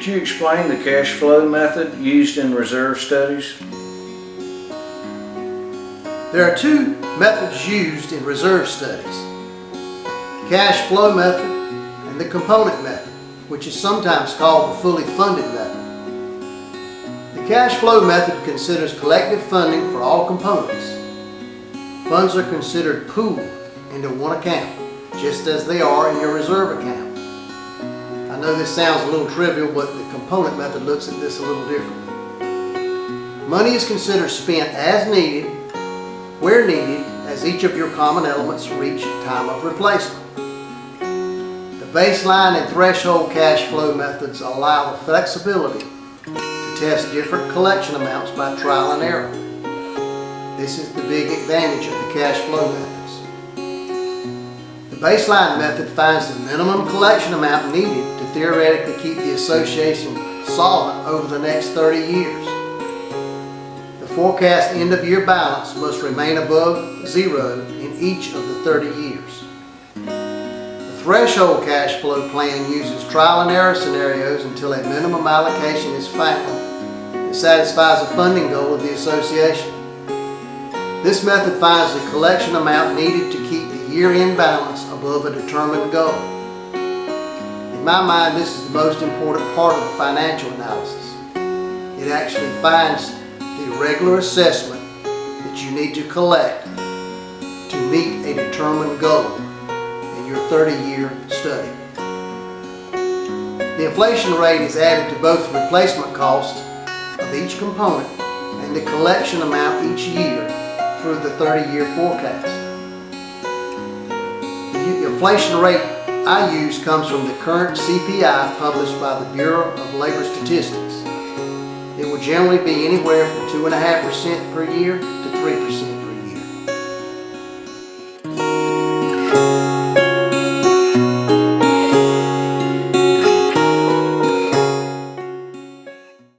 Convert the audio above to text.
you explain the cash flow method used in reserve studies? There are two methods used in reserve studies: cash flow method and the component method, which is sometimes called the fully funded method. The cash flow method considers collective funding for all components. Funds are considered pooled into one account, just as they are in your reserve account. I know this sounds a little trivial, but the component method looks at this a little differently. Money is considered spent as needed, where needed, as each of your common elements reach time of replacement. The baseline and threshold cash flow methods allow the flexibility to test different collection amounts by trial and error. This is the big advantage of the cash flow methods. The baseline method finds the minimum collection amount needed to theoretically keep the association solvent over the next 30 years. The forecast end-of-year balance must remain above zero in each of the 30 years. The threshold cash flow plan uses trial and error scenarios until a minimum allocation is found that satisfies the funding goal of the association. This method finds the collection amount needed to keep the year-end balance above a determined goal. In my mind, this is the most important part of the financial analysis. It actually finds the regular assessment that you need to collect to meet a determined goal in your 30-year study. The inflation rate is added to both the replacement cost of each component and the collection amount each year through the 30-year forecast. The inflation rate I use comes from the current CPI published by the Bureau of Labor Statistics. It will generally be anywhere from 2.5% per year to 3% per